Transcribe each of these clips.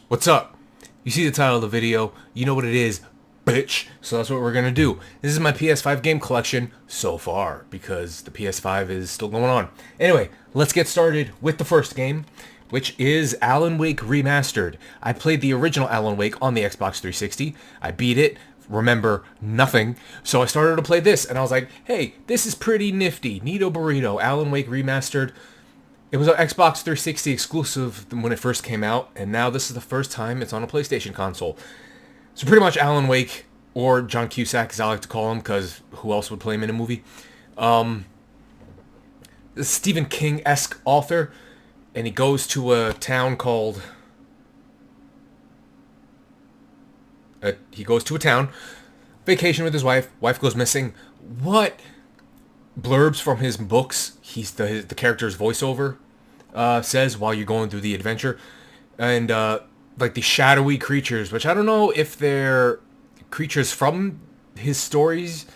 What's up? You see the title of the video, you know what it is, bitch. So that's what we're gonna do. This is my PS5 game collection so far, because the PS5 is still going on. Anyway, let's get started with the first game, which is Alan Wake Remastered. I played the original Alan Wake on the Xbox 360. I beat it, remember nothing, so I started to play this, and I was like, hey, this is pretty nifty. Neato Burrito, Alan Wake Remastered. It was an Xbox 360 exclusive when it first came out, and now this is the first time it's on a PlayStation console. So pretty much Alan Wake, or John Cusack, as I like to call him, because who else would play him in a movie? Stephen King-esque author, and he goes to a town called... vacation with his wife. Wife goes missing. What blurbs from his books the character's voiceover says while you're going through the adventure, and like the shadowy creatures, which I don't know if they're creatures from his stories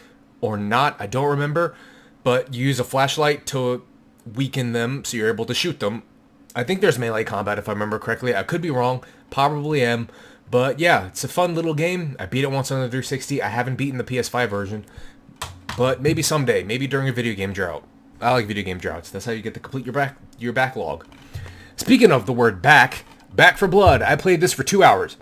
or not, I don't remember, but you use a flashlight to weaken them so you're able to shoot them. I think there's melee combat if I remember correctly. I could be wrong, probably am, but yeah, it's a fun little game. I beat it once on the 360. I haven't beaten the PS5 version, but maybe someday, maybe during a video game drought. I like video game droughts. That's how you get to complete your backlog. Speaking of the word Back for Blood. I played this for 2 hours.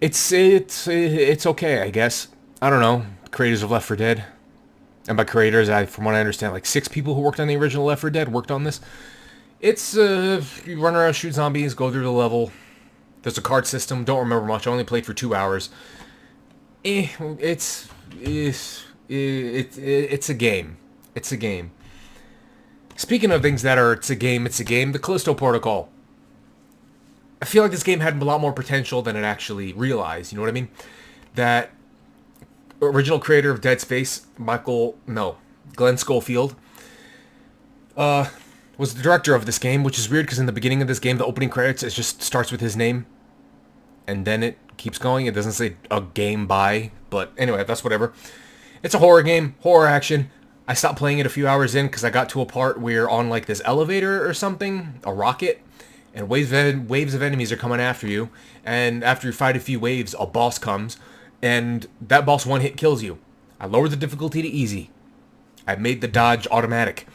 It's okay, I guess. I don't know. Creators of Left 4 Dead. And by creators, from what I understand, like 6 people who worked on the original Left 4 Dead worked on this. It's, you run around, shoot zombies, go through the level. There's a card system. Don't remember much. I only played for 2 hours. It's a game. It's a game. Speaking of things that are it's a game, the Callisto Protocol. I feel like this game had a lot more potential than it actually realized, you know what I mean? That original creator of Dead Space, Glenn Schofield, was the director of this game, which is weird because in the beginning of this game, the opening credits, it just starts with his name. And then it keeps going. It doesn't say a game by, but anyway, that's whatever. It's a horror game, horror action. I stopped playing it a few hours in because I got to a part where you're on like this elevator or something, a rocket, and waves of enemies are coming after you. And after you fight a few waves, a boss comes, and that boss one hit kills you. I lowered the difficulty to easy. I made the dodge automatic.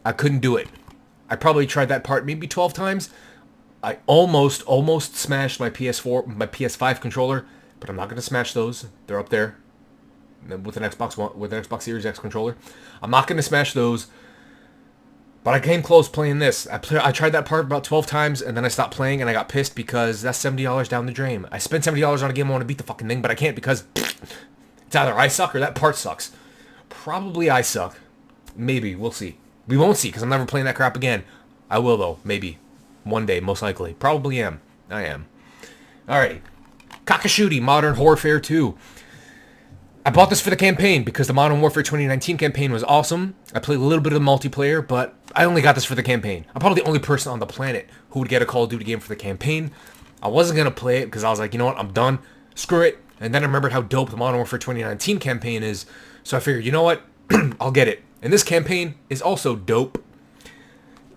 I couldn't do it. I probably tried that part maybe 12 times. I almost smashed my PS5 controller, but I'm not going to smash those. They're up there with an Xbox Series X controller. I'm not going to smash those, but I came close playing this. I tried that part about 12 times, and then I stopped playing, and I got pissed because that's $70 down the drain. I spent $70 on a game I want to beat the fucking thing, but I can't because it's either I suck or that part sucks. Probably I suck. Maybe. We'll see. We won't see because I'm never playing that crap again. I will, though. Maybe. One day, most likely. Probably am. I am. Alrighty. Kakashooty, Modern Warfare 2. I bought this for the campaign because the Modern Warfare 2019 campaign was awesome. I played a little bit of the multiplayer, but I only got this for the campaign. I'm probably the only person on the planet who would get a Call of Duty game for the campaign. I wasn't going to play it because I was like, you know what, I'm done. Screw it. And then I remembered how dope the Modern Warfare 2019 campaign is. So I figured, you know what, I'll get it. And this campaign is also dope.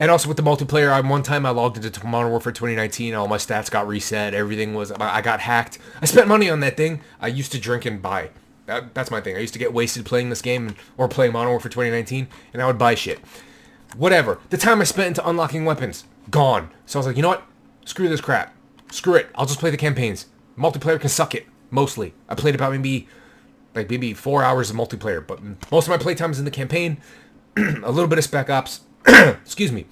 And also with the multiplayer, one time I logged into Modern Warfare 2019, all my stats got reset, everything was, I got hacked. I spent money on that thing. I used to drink and buy. That's my thing. I used to get wasted playing this game or playing Modern Warfare 2019, and I would buy shit. Whatever. The time I spent into unlocking weapons, gone. So I was like, you know what? Screw this crap. Screw it. I'll just play the campaigns. Multiplayer can suck it, mostly. I played about maybe 4 hours of multiplayer, but most of my playtime is in the campaign, a little bit of Spec Ops, excuse me,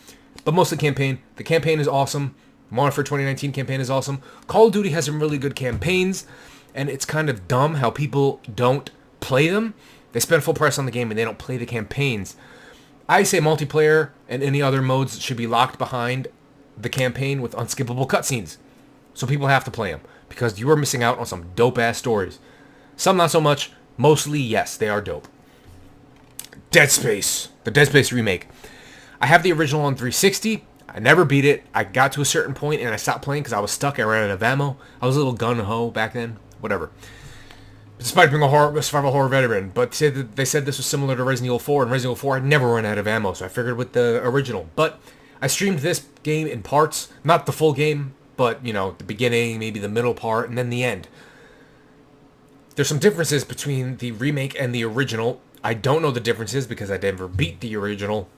but mostly campaign. The campaign is awesome. Modern Warfare 2019 campaign is awesome. Call of Duty has some really good campaigns, and it's kind of dumb how people don't play them. They spend full price on the game and they don't play the campaigns. I say multiplayer and any other modes should be locked behind the campaign with unskippable cutscenes. So people have to play them because you are missing out on some dope-ass stories. Some not so much. Mostly, yes, they are dope. Dead Space. The Dead Space remake. I have the original on 360. I never beat it. I got to a certain point and I stopped playing because I was stuck. I ran out of ammo. I was a little gun-ho back then. Whatever. Despite being a survival horror veteran. But they said this was similar to Resident Evil 4. And Resident Evil 4, I'd never run out of ammo. So I figured with the original. But I streamed this game in parts. Not the full game. but, you know, the beginning, maybe the middle part, and then the end. There's some differences between the remake and the original. I don't know the differences because I never beat the original,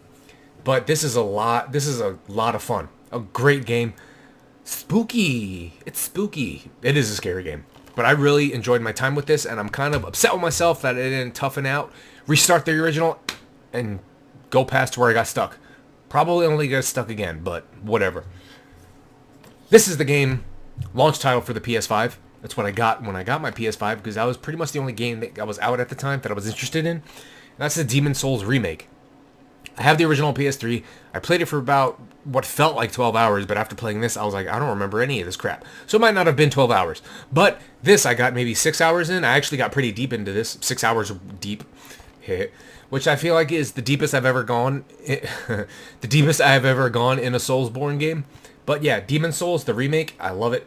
but this is a lot of fun. A great game. Spooky. It's spooky. It is a scary game. But I really enjoyed my time with this, and I'm kind of upset with myself that I didn't toughen out, restart the original, and go past where I got stuck. Probably only get stuck again, but whatever. This is the game launch title for the PS5. That's what I got when I got my PS5, because that was pretty much the only game that was out at the time that I was interested in. And that's the Demon Souls remake. I have the original PS3. I played it for about what felt like 12 hours, but after playing this, I was like, I don't remember any of this crap. So it might not have been 12 hours. But this, I got maybe 6 hours in. I actually got pretty deep into this. 6 hours deep. Which I feel like is the deepest I've ever gone. The deepest I've ever gone in a Soulsborne game. But yeah, Demon Souls, the remake, I love it.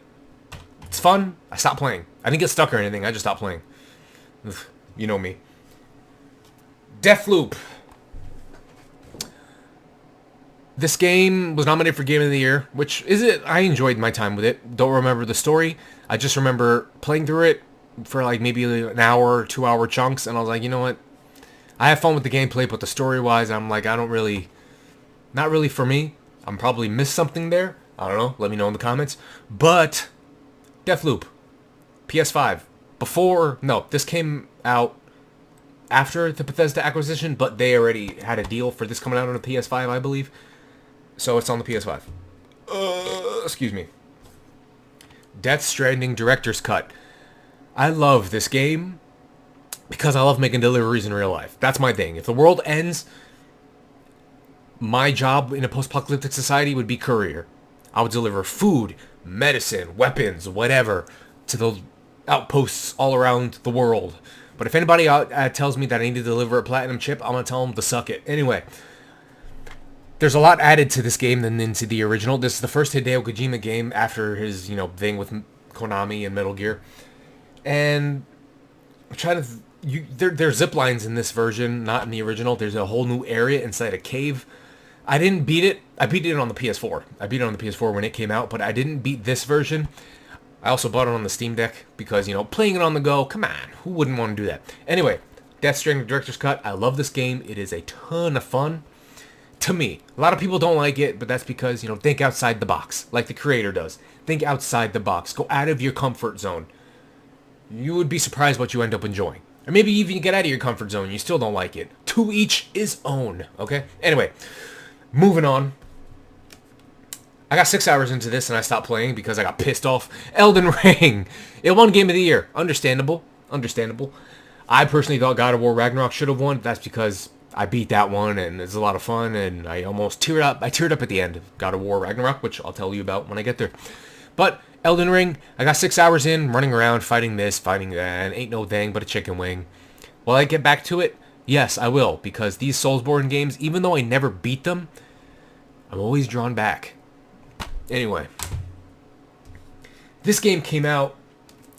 It's fun. I stopped playing. I didn't get stuck or anything. I just stopped playing. Ugh, you know me. Deathloop. This game was nominated for Game of the Year, which is it. I enjoyed my time with it. Don't remember the story. I just remember playing through it for like maybe an hour, 2 hour chunks, and I was like, you know what? I have fun with the gameplay, but the story-wise, I'm like, not really for me. I'm probably missed something there. I don't know. Let me know in the comments. But Deathloop, PS5. This came out after the Bethesda acquisition, but they already had a deal for this coming out on the PS5, I believe. So it's on the PS5. Excuse me. Death Stranding Director's Cut. I love this game because I love making deliveries in real life. That's my thing. If the world ends, my job in a post-apocalyptic society would be courier. I would deliver food, medicine, weapons, whatever, to the outposts all around the world. But if anybody tells me that I need to deliver a platinum chip, I'm going to tell them to suck it. Anyway, there's a lot added to this game than into the original. This is the first Hideo Kojima game after his, thing with Konami and Metal Gear. And I'm trying to... There's zip lines in this version, not in the original. There's a whole new area inside a cave. I didn't beat it. I beat it on the PS4. I beat it on the PS4 when it came out, but I didn't beat this version. I also bought it on the Steam Deck because, playing it on the go, come on, who wouldn't want to do that? Anyway, Death Stranding Director's Cut. I love this game. It is a ton of fun. To me. A lot of people don't like it, but that's because, think outside the box, like the creator does. Think outside the box. Go out of your comfort zone. You would be surprised what you end up enjoying. Or maybe even you get out of your comfort zone and you still don't like it. To each his own, okay? Anyway, moving on. I got 6 hours into this and I stopped playing because I got pissed off. Elden Ring. It won Game of the Year. Understandable. I personally thought God of War Ragnarok should have won. That's because I beat that one and it's a lot of fun and I almost teared up. I teared up at the end of God of War Ragnarok, which I'll tell you about when I get there. But Elden Ring, I got 6 hours in, running around, fighting this, fighting that, and ain't no thing but a chicken wing. Will I get back to it? Yes, I will, because these Soulsborne games, even though I never beat them, I'm always drawn back. Anyway, this game came out,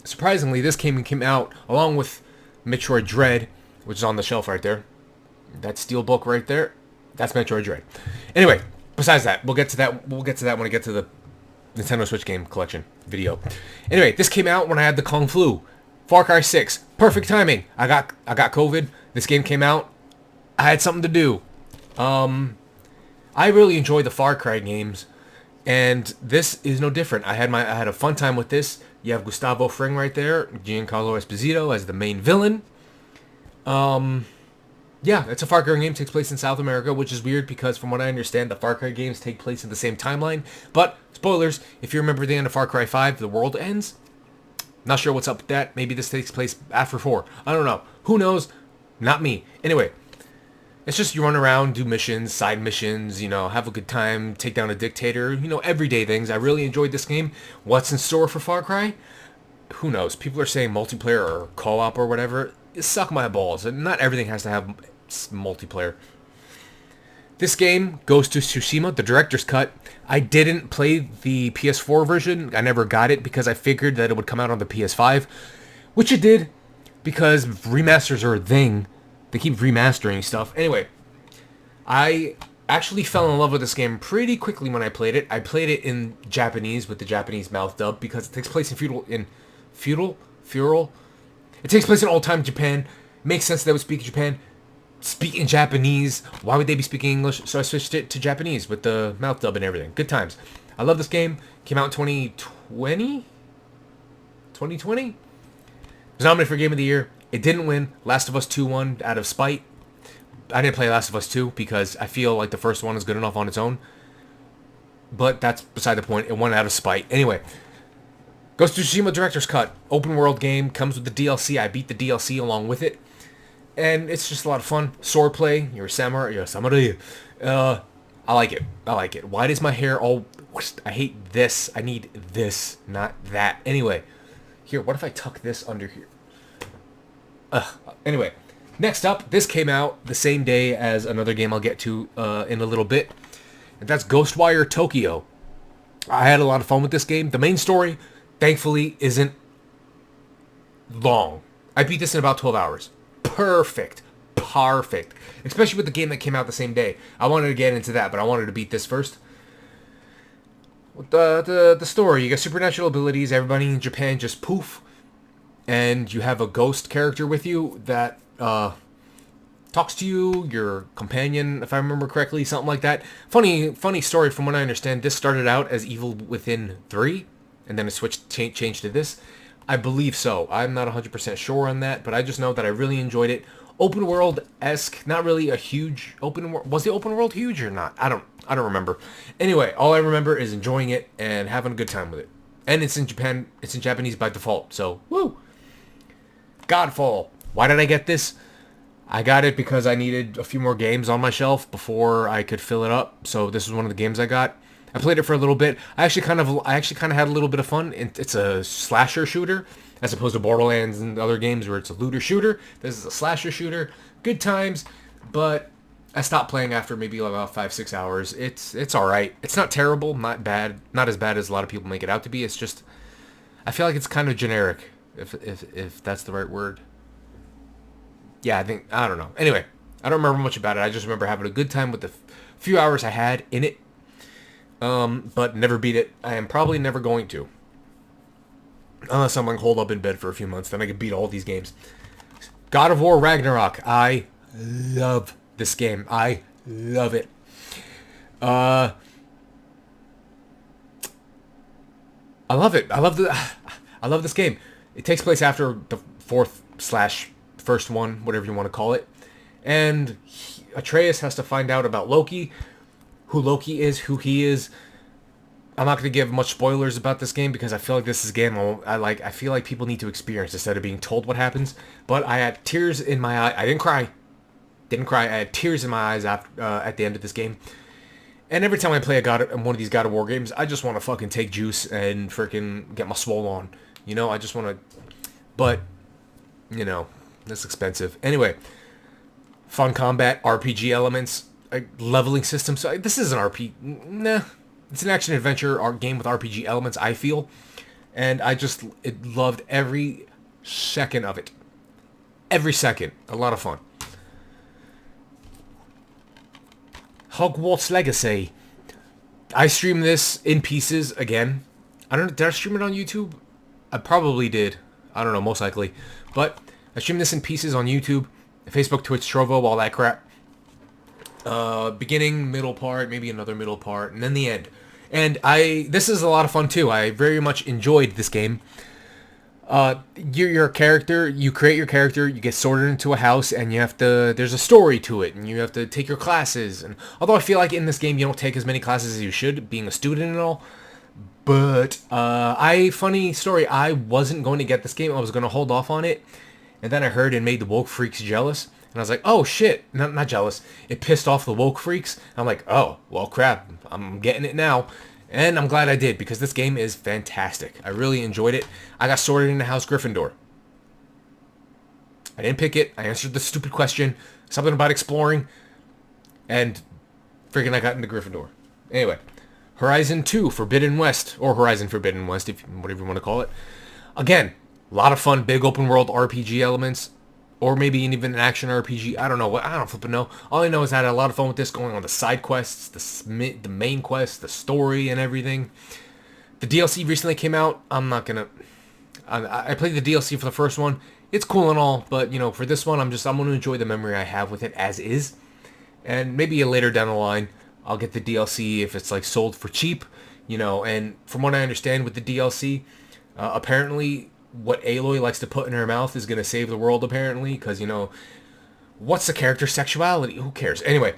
surprisingly, this game came out along with Metroid Dread, which is on the shelf right there. That steelbook right there, that's Metroid Dread. Anyway, besides that, we'll get to that when I get to the Nintendo Switch Game Collection video. Anyway, this came out when I had the Kung Flu. Far Cry 6. Perfect timing. I got COVID. This game came out. I had something to do. I really enjoy the Far Cry games, and this is no different. I had a fun time with this. You have Gustavo Fring right there, Giancarlo Esposito as the main villain. Yeah, it's a Far Cry game. It takes place in South America, which is weird because from what I understand, the Far Cry games take place in the same timeline. But, spoilers, if you remember the end of Far Cry 5, the world ends. Not sure what's up with that. Maybe this takes place after 4. I don't know. Who knows? Not me. Anyway, it's just you run around, do missions, side missions, have a good time, take down a dictator, everyday things. I really enjoyed this game. What's in store for Far Cry? Who knows? People are saying multiplayer or co-op or whatever. Suck my balls. And not everything has to have multiplayer. This game, Ghost of Tsushima, the director's cut. I didn't play the PS4 version. I never got it because I figured that it would come out on the PS5, which it did because remasters are a thing. They keep remastering stuff. Anyway, I Actually fell in love with this game pretty quickly when I played it. I played it in Japanese with the Japanese mouth dub because it takes place in feudal. It takes place in old-time Japan. Makes sense that they would speak Japan. Speak in Japanese. Why would they be speaking English? So I switched it to Japanese with the mouth dub and everything. Good times. I love this game. Came out in 2020? 2020? It was nominated for Game of the Year. It didn't win. Last of Us 2 won out of spite. I didn't play Last of Us 2 because I feel like the first one is good enough on its own. But that's beside the point. It won out of spite. Anyway, Ghost of Tsushima Director's Cut. Open world game. Comes with the DLC. I beat the DLC along with it. And it's just a lot of fun. Sword play. You're a samurai. I like it. I like it. Why does my hair all... I hate this. I need this, not that. Anyway. Here, what if I tuck this under here? Anyway. Next up, this came out the same day as another game I'll get to in a little bit. And that's Ghostwire Tokyo. I had a lot of fun with this game. The main story, thankfully, isn't long. I beat this in about 12 hours. Perfect. Especially with the game that came out the same day. I wanted to get into that, but I wanted to beat this first. The story, you got supernatural abilities. Everybody in Japan just poof. And you have a ghost character with you that talks to you, your companion, if I remember correctly, something like that. Funny story from what I understand. This started out as Evil Within 3, and then it changed to this. I believe so. I'm not 100% sure on that, but I just know that I really enjoyed it. Open world-esque, not really a huge open world. Was the open world huge or not? I don't remember. Anyway, all I remember is enjoying it and having a good time with it. And it's in Japan. It's in Japanese by default. So, woo! Godfall. Why did I get this? I got it because I needed a few more games on my shelf before I could fill it up. So this is one of the games I got. I played it for a little bit. I actually kind of had a little bit of fun. It's a slasher shooter as opposed to Borderlands and other games where it's a looter shooter. This is a slasher shooter. Good times, but I stopped playing after maybe about 5-6 hours. It's all right. It's not terrible, not bad, not as bad as a lot of people make it out to be. It's just I feel like it's kind of generic, if that's the right word. Yeah, I don't know. Anyway, I don't remember much about it. I just remember having a good time with the few hours I had in it. But never beat it. I am probably never going to. Unless I'm like holed up in bed for a few months, then I can beat all these games. God of War Ragnarok. I love this game. I love it. I love it. I love this game. It takes place after the fourth/first one, whatever you want to call it. And Atreus has to find out about Loki, who Loki is, who he is. I'm not going to give much spoilers about this game because I feel like this is a game I feel like people need to experience instead of being told what happens. But I had tears in my eye. I didn't cry. I had tears in my eyes after, at the end of this game. And every time I play one of these God of War games, I just want to fucking take juice and freaking get my swole on. You know, I just want to... But, you know, it's expensive. Anyway, fun combat, RPG elements, leveling system. So this is an RPG... Nah. It's an action-adventure game with RPG elements, I feel. And I just loved every second of it. Every second. A lot of fun. Hogwarts Legacy. I streamed this in pieces again. Did I stream it on YouTube? I probably did. I don't know, most likely. But I streamed this in pieces on YouTube, Facebook, Twitch, Trovo, all that crap. Beginning, middle part, maybe another middle part, and then the end. And this is a lot of fun too. I very much enjoyed this game. You're a character, you create your character, you get sorted into a house, and there's a story to it, and you have to take your classes. And although I feel like in this game you don't take as many classes as you should, being a student and all, but funny story, I wasn't going to get this game. I was going to hold off on it, and then I heard it made the woke freaks jealous. And I was like, oh shit, not jealous. It pissed off the woke freaks. I'm like, oh, well crap, I'm getting it now. And I'm glad I did, because this game is fantastic. I really enjoyed it. I got sorted into House Gryffindor. I didn't pick it. I answered the stupid question. Something about exploring. And freaking I got into Gryffindor. Anyway, Horizon 2 Forbidden West, or Horizon Forbidden West, whatever you want to call it. Again, a lot of fun, big open world RPG elements. or maybe even an action RPG. I don't know. I don't flipping know. All I know is I had a lot of fun with this, going on the side quests, the main quest, the story, and everything. The DLC recently came out. I'm not gonna. I played the DLC for the first one. It's cool and all, but you know, for this one, I'm gonna enjoy the memory I have with it as is, and maybe later down the line, I'll get the DLC if it's like sold for cheap, you know. And from what I understand with the DLC, apparently what Aloy likes to put in her mouth is gonna save the world. Apparently, because you know, what's the character's sexuality? Who cares? Anyway,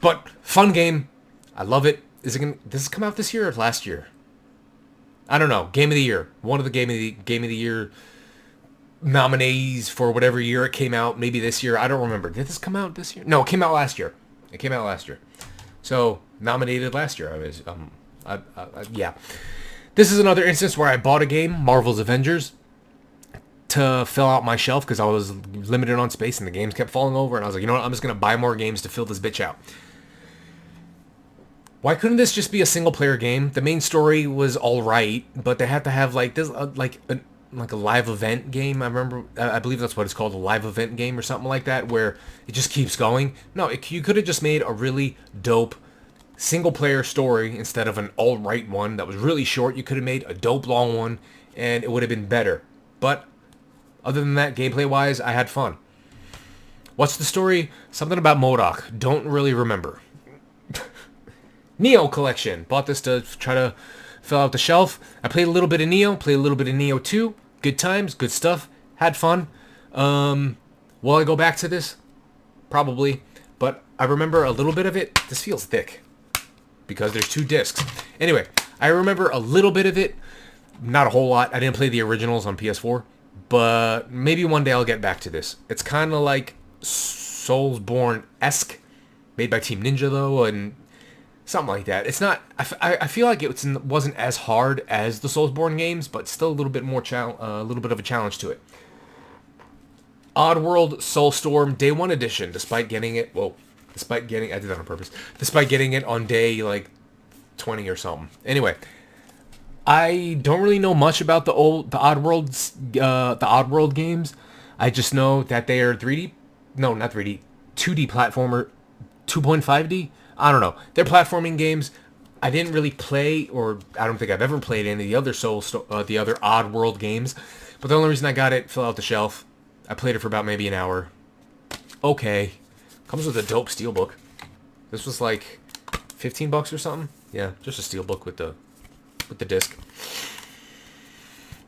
but fun game. I love it. Does it come out this year or last year? I don't know. Game of the year. One of the game of the year nominees for whatever year it came out. Maybe this year. I don't remember. Did this come out this year? No, it came out last year. It came out last year. So nominated last year. Yeah. This is another instance where I bought a game, Marvel's Avengers, to fill out my shelf because I was limited on space and the games kept falling over. And I was like, you know what? I'm just gonna buy more games to fill this bitch out. Why couldn't this just be a single player game? The main story was all right, but they had to have like this, like a live event game. I believe that's what it's called, a live event game or something like that, where it just keeps going. No, you could have just made a really dope single player story instead of an all right one that was really short. You could have made a dope long one, and it would have been better. But other than that, gameplay wise, I had fun. What's the story? Something about MODOK. Don't really remember. Neo Collection. Bought this to try to fill out the shelf. I played a little bit of Neo. Played a little bit of Neo 2. Good times. Good stuff. Had fun. Will I go back to this? Probably. But I remember a little bit of it. This feels thick. Because there's 2 discs. Anyway, I remember a little bit of it. Not a whole lot. I didn't play the originals on PS4. But maybe one day I'll get back to this. It's kind of like Soulsborne-esque. Made by Team Ninja, though, and something like that. It's not. I feel like it wasn't as hard as the Soulsborne games, but still a little bit more a little bit of a challenge to it. Oddworld Soulstorm Day 1 Edition. Despite getting it, I did that on purpose. Despite getting it on day like 20 or something. Anyway, I don't really know much about the Oddworld games. I just know that they are 2D platformer, 2.5D. I don't know. They're platforming games. I didn't really play, or I don't think I've ever played any of the other the other Oddworld games. But the only reason I got it, fill out the shelf. I played it for about maybe an hour. Okay. Comes with a dope steelbook. This was like $15 or something. Yeah, just a steelbook with the disc.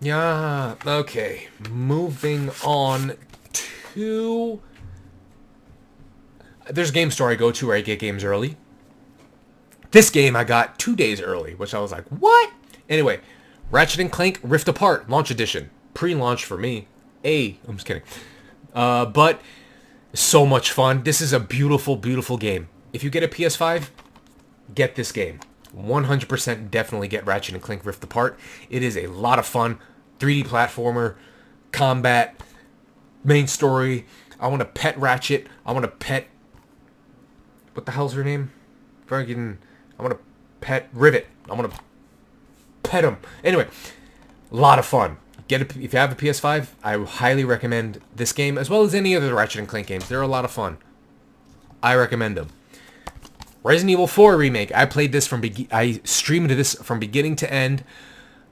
Yeah. Okay. Moving on to. There's a game store I go to where I get games early. This game I got 2 days early, which I was like, what? Anyway, Ratchet & Clank Rift Apart Launch Edition. Pre-launch for me. I'm just kidding. But so much fun. This is a beautiful, beautiful game. If you get a PS5, get this game. 100% definitely get Ratchet & Clank Rift Apart. It is a lot of fun. 3D platformer, combat, main story. I want to pet Ratchet. I want to pet... What the hell's her name? I want to pet Rivet. I want to pet him. Anyway, a lot of fun. If you have a PS5, I highly recommend this game, as well as any other Ratchet & Clank games. They're a lot of fun. I recommend them. Resident Evil 4 Remake. I played this I streamed this from beginning to end.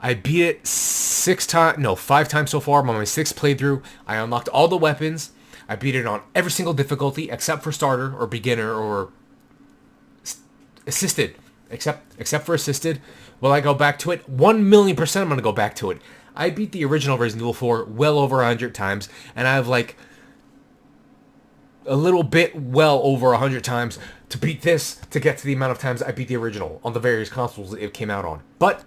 I beat it 5 times so far. I'm on my 6th playthrough. I unlocked all the weapons. I beat it on every single difficulty except for starter or beginner or assisted. Except for assisted. Will I go back to it? 1,000,000% I'm going to go back to it. I beat the original Resident Evil 4 well over 100 times, and I have like a little bit well over 100 times to beat this to get to the amount of times I beat the original on the various consoles it came out on. But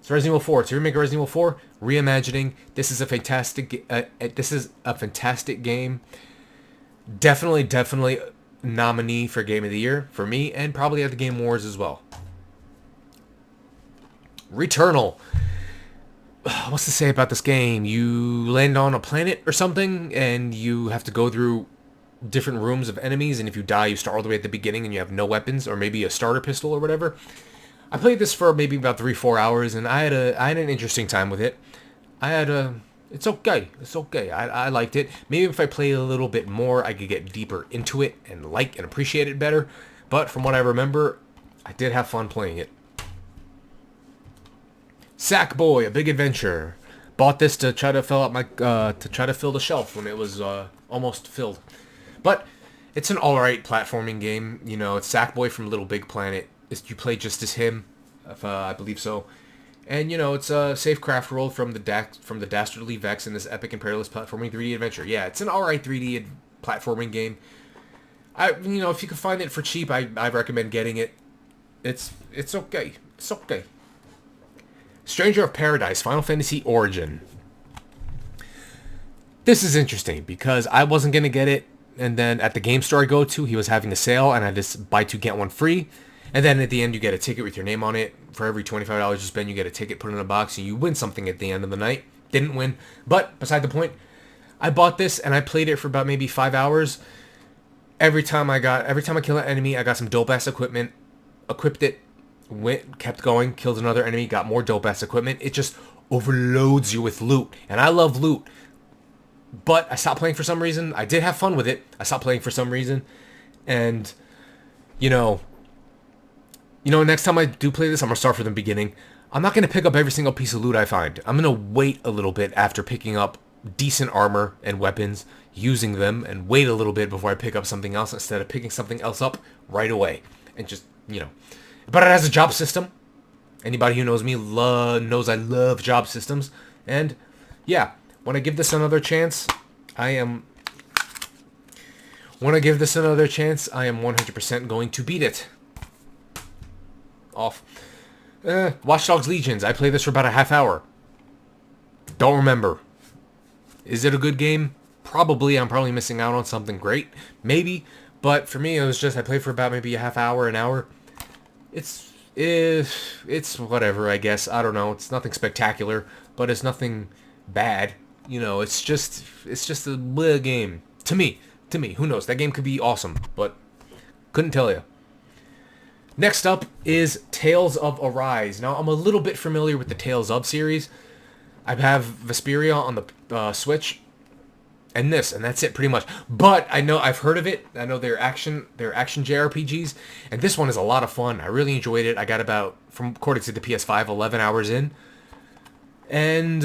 it's Resident Evil 4. It's a remake of Resident Evil 4, reimagining. This is a fantastic game. Definitely nominee for Game of the Year for me, and probably at the Game Awards as well. Returnal. What's to say about this game? You land on a planet or something, and you have to go through different rooms of enemies, and if you die, you start all the way at the beginning, and you have no weapons, or maybe a starter pistol or whatever. I played this for maybe about 3-4 hours, and I had an interesting time with it. I had a It's okay. It's okay. I liked it. Maybe if I played a little bit more, I could get deeper into it and like and appreciate it better. But from what I remember, I did have fun playing it. Sackboy: A Big Adventure. Bought this to try to fill up my to try to fill the shelf when it was almost filled. But it's an alright platforming game. You know, it's Sackboy from Little Big Planet. You play just as him, if, I believe so. And you know, it's a safe craft world from the Dastardly Vex in this epic and perilous platforming 3D adventure. Yeah, it's an alright 3D platforming game. You know, if you can find it for cheap, I recommend getting it. It's okay. It's okay. Stranger of Paradise: Final Fantasy Origin. This is interesting because I wasn't gonna get it, and then at the game store I go to, he was having a sale, and I just buy two get one free. And then at the end, you get a ticket with your name on it. For every $25 you spend, you get a ticket put in a box, and you win something at the end of the night. Didn't win, but beside the point. I bought this, and I played it for about maybe 5 hours. Every time I kill an enemy, I got some dope-ass equipment, equipped it, kept going, killed another enemy, got more dope-ass equipment. It just overloads you with loot, and I love loot. But I stopped playing for some reason. I did have fun with it. I stopped playing for some reason, and, you know, next time I do play this, I'm going to start from the beginning. I'm not going to pick up every single piece of loot I find. I'm going to wait a little bit after picking up decent armor and weapons, using them, and wait a little bit before I pick up something else instead of picking something else up right away. And just, you know. But it has a job system. Anybody who knows me knows I love job systems. And, yeah, when I give this another chance, I am 100% going to beat it. Off. Watch Dogs Legions. I played this for about a half hour. Don't remember. Is it a good game? Probably. I'm probably missing out on something great. Maybe. But for me, it was just I played for about maybe a half hour, an hour. It's whatever, I guess. I don't know. It's nothing spectacular, but it's nothing bad. You know, it's just a bleh game. To me. Who knows? That game could be awesome, but couldn't tell you. Next up is Tales of Arise. Now, I'm a little bit familiar with the Tales of series. I have Vesperia on the Switch, and that's it pretty much. But I know I've heard of it. I know they're action JRPGs, and this one is a lot of fun. I really enjoyed it. I got about, according to the PS5, 11 hours in. And,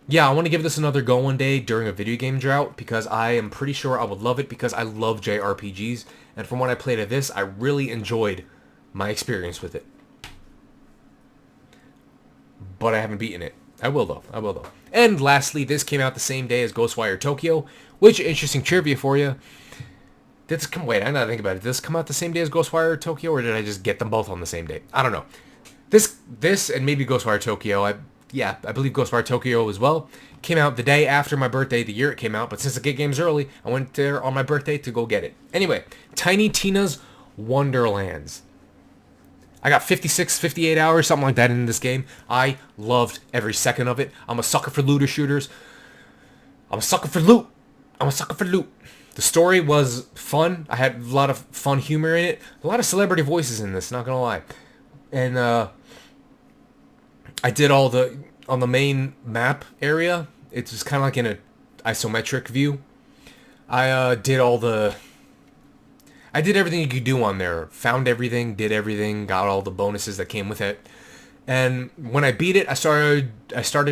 yeah, I want to give this another go one day during a video game drought, because I am pretty sure I would love it, because I love JRPGs. And from what I played of this, I really enjoyed my experience with it. But I haven't beaten it. I will though. And lastly, this came out the same day as Ghostwire Tokyo, which, interesting trivia for you. Wait, I gotta think about it. Did this come out the same day as Ghostwire Tokyo, or did I just get them both on the same day? I don't know. This and maybe Ghostwire Tokyo, I believe Ghostwire Tokyo as well, came out the day after my birthday, the year it came out, but since I get games early, I went there on my birthday to go get it. Anyway, Tiny Tina's Wonderlands. I got 56, 58 hours, something like that in this game. I loved every second of it. I'm a sucker for looter shooters. I'm a sucker for loot. The story was fun. I had a lot of fun humor in it. A lot of celebrity voices in this, not gonna lie. And, I did on the main map area. It's just kind of like in an isometric view. I did everything you could do on there. Found everything, did everything, got all the bonuses that came with it. And when I beat it, I started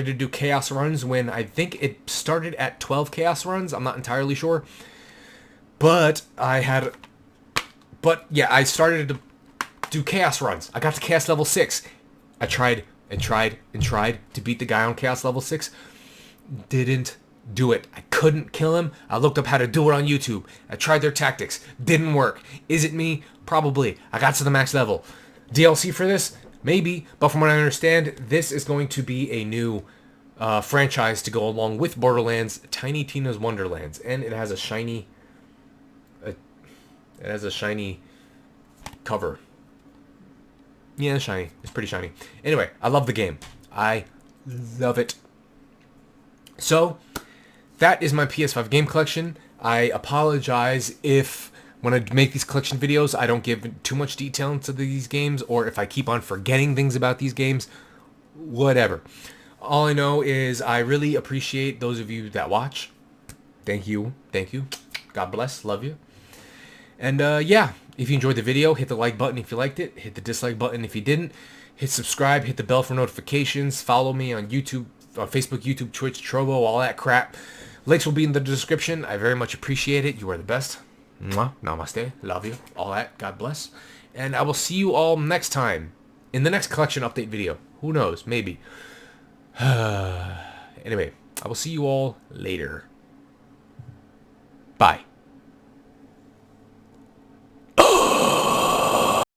to do chaos runs when I think it started at 12 chaos runs. I'm not entirely sure. But I started to do chaos runs. I got to chaos level 6. I tried to beat the guy on chaos level 6. Didn't do it. I couldn't kill him. I looked up how to do it on YouTube. I tried their tactics. Didn't work. Is it me? Probably. I got to the max level. DLC for this? Maybe. But from what I understand, this is going to be a new franchise to go along with Borderlands, Tiny Tina's Wonderlands. And it has a shiny cover. Yeah, it's shiny. It's pretty shiny. Anyway, I love the game. I love it. So, that is my PS5 Game Collection. I apologize if, when I make these collection videos, I don't give too much detail into these games, or if I keep on forgetting things about these games. Whatever. All I know is I really appreciate those of you that watch. Thank you. Thank you. God bless. Love you. And yeah, if you enjoyed the video, hit the like button if you liked it. Hit the dislike button if you didn't. Hit subscribe. Hit the bell for notifications. Follow me on YouTube, Facebook, YouTube, Twitch, Trovo, all that crap. Links will be in the description. I very much appreciate it. You are the best. Mwah. Namaste. Love you. All that. God bless. And I will see you all next time in the next collection update video. Who knows? Maybe. Anyway, I will see you all later. Bye.